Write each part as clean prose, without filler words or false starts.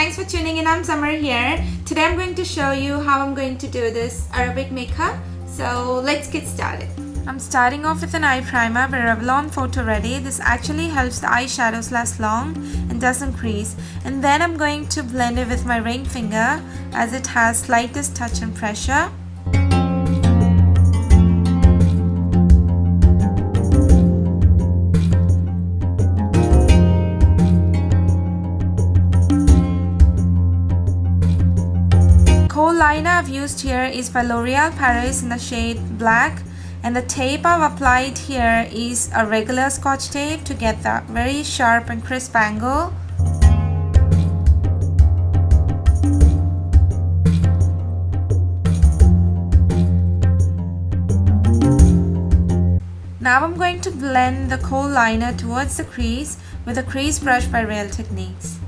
thanks for tuning in. I'm Summer here. Today I'm going to show you how I'm going to do this Arabic makeup. So let's get started. I'm starting off with an eye primer by Revlon Photo Ready. This actually helps the eyeshadows last long and doesn't crease. And then I'm going to blend it with my ring finger as it has slightest touch and pressure. Kohl liner I've used here is by L'Oreal Paris in the shade Black, and the tape I've applied here is a regular Scotch tape to get that very sharp and crisp angle. Now I'm going to blend the Kohl liner towards the crease with a crease brush by Real Techniques.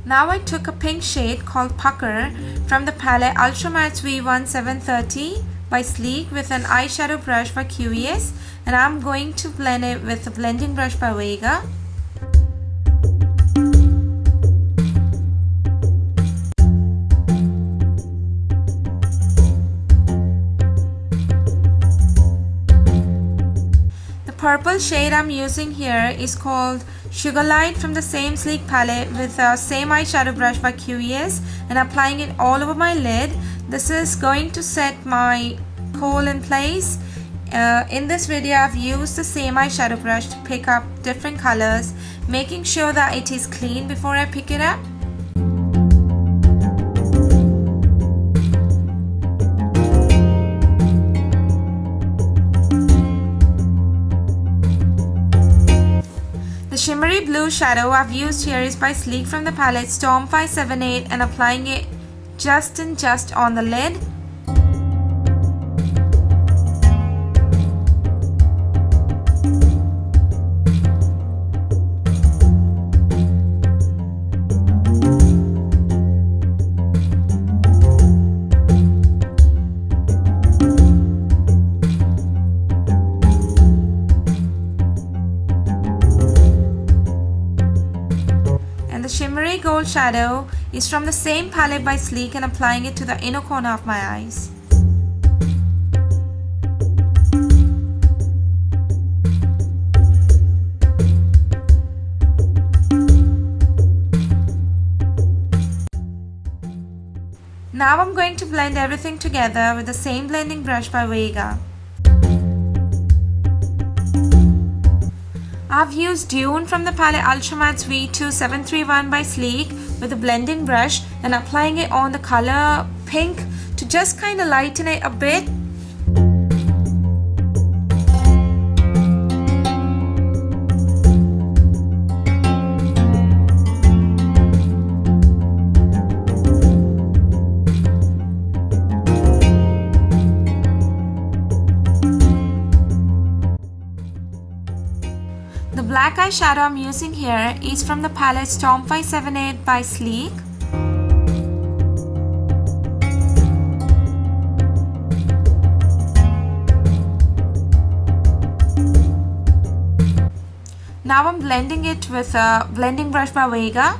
Now I took a pink shade called Pucker from the palette Ultra Matte V1 730 by Sleek with an eyeshadow brush by QVS, and I'm going to blend it with a blending brush by Vega. The purple shade I'm using here is called Sugar Light from the same Sleek palette with the same eyeshadow brush by QVS, and applying it all over my lid. This is going to set my kohl in place. In this video I've used the same eyeshadow brush to pick up different colors, making sure that it is clean before I pick it up. The shimmery blue shadow I've used here is by Sleek from the palette Storm 578, and applying it just on the lid. The shimmery gold shadow is from the same palette by Sleek, and applying it to the inner corner of my eyes. Now I'm going to blend everything together with the same blending brush by Vega. I've used Dune from the palette Ultra Matte V2 731 by Sleek with a blending brush and applying it on the color pink to just kind of lighten it a bit. The black eyeshadow I'm using here is from the palette Storm 578 by Sleek. Now I'm blending it with a blending brush by Vega.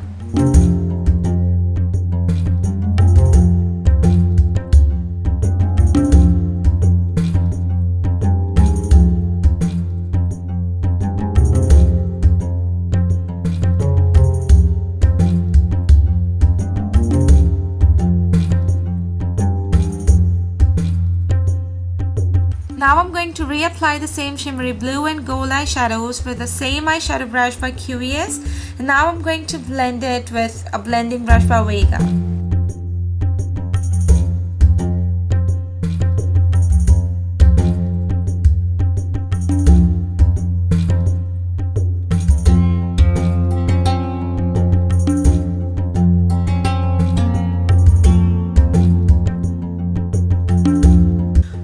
Now I'm going to reapply the same shimmery blue and gold eyeshadows with the same eyeshadow brush by QVS, and now I'm going to blend it with a blending brush by Vega.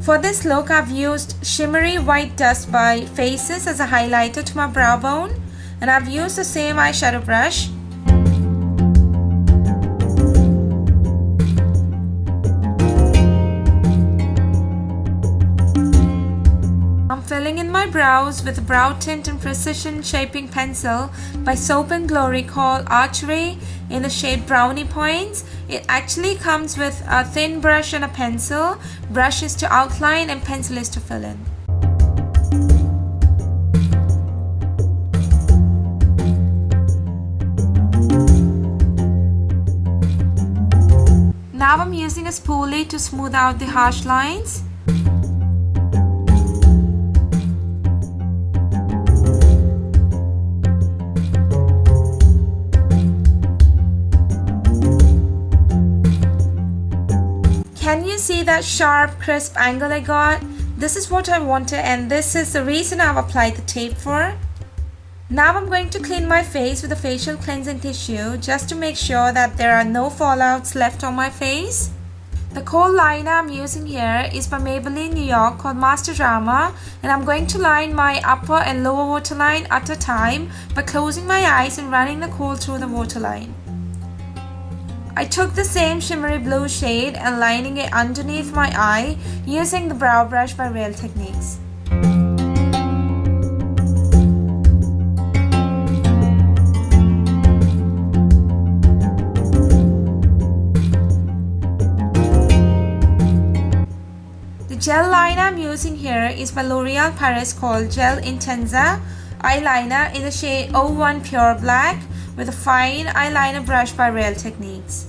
For this look, I've used Shimmery White Dust by Faces as a highlighter to my brow bone, and I've used the same eyeshadow brush. filling in my brows with a brow tint and precision shaping pencil by Soap and Glory called Archery in the shade Brownie Points. It actually comes with a thin brush and a pencil. Brush is to outline and pencil is to fill in. Now I'm using a spoolie to smooth out the harsh lines. Can you see that sharp, crisp angle I got? This is what I wanted and this is the reason I've applied the tape for. Now I'm going to clean my face with a facial cleansing tissue just to make sure that there are no fallouts left on my face. The kohl liner I'm using here is by Maybelline New York called Master Drama, and I'm going to line my upper and lower waterline at a time by closing my eyes and running the kohl through the waterline. I took the same shimmery blue shade and lining it underneath my eye using the brow brush by Real Techniques. The gel liner I'm using here is by L'Oreal Paris called Gel Intensa eyeliner in the shade 01 Pure Black with a fine eyeliner brush by Real Techniques.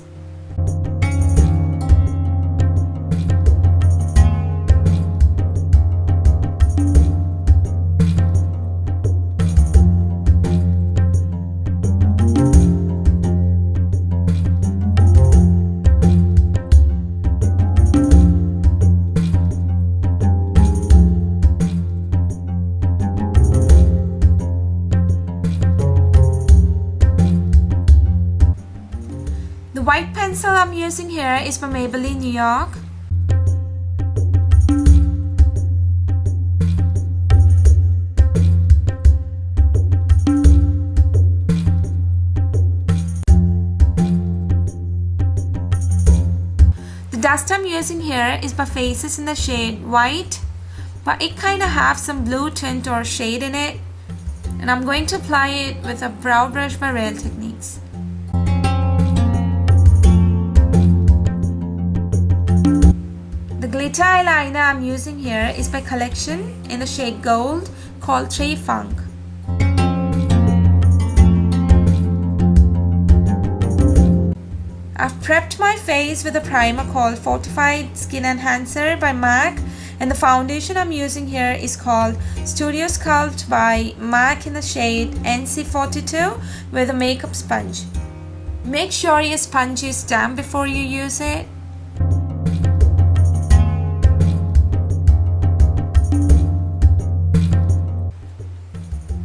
The white pencil I'm using here is by Maybelline New York. The dust I'm using here is by Faces in the shade White, but it kinda have some blue tint or shade in it, and I'm going to apply it with a brow brush by Real Techniques. The glitter eyeliner I'm using here is by Collection in the shade Gold called Tree Funk. I've prepped my face with a primer called Fortified Skin Enhancer by MAC, and the foundation I'm using here is called Studio Sculpt by MAC in the shade NC42 with a makeup sponge. Make sure your sponge is damp before you use it.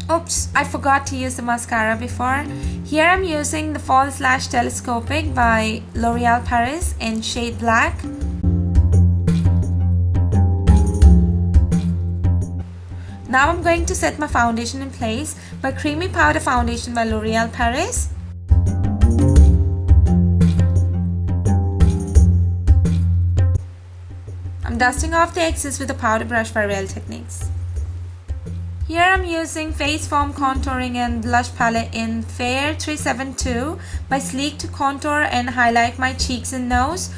Oops, I forgot to use the mascara before. Here I'm using the False Lash Telescopic by L'Oreal Paris in shade Black. Now I'm going to set my foundation in place by Creamy Powder Foundation by L'Oreal Paris. I'm dusting off the excess with a powder brush by Real Techniques. Here I'm using Face Foam Contouring and Blush Palette in Fair 372 by Sleek to contour and highlight my cheeks and nose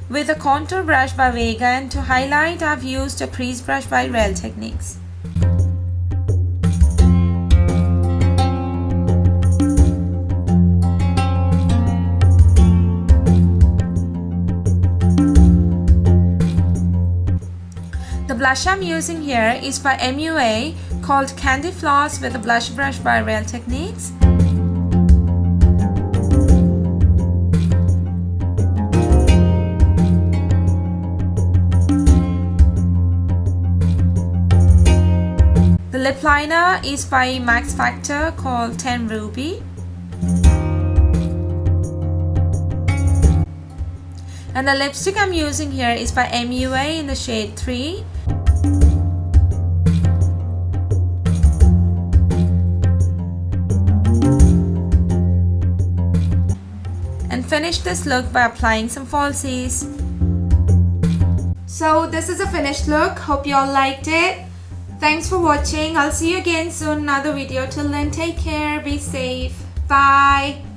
with a contour brush by Vega, and to highlight I've used a crease brush by Real Techniques. The blush I'm using here is by MUA called Candy Floss with a blush brush by Real Techniques. The lip liner is by Max Factor called 10 Ruby. And the lipstick I'm using here is by MUA in the shade 3. And finish this look by applying some falsies. So this is a finished look. Hope you all liked it. Thanks for watching. I'll see you again soon in another video. Till then, take care, be safe. Bye.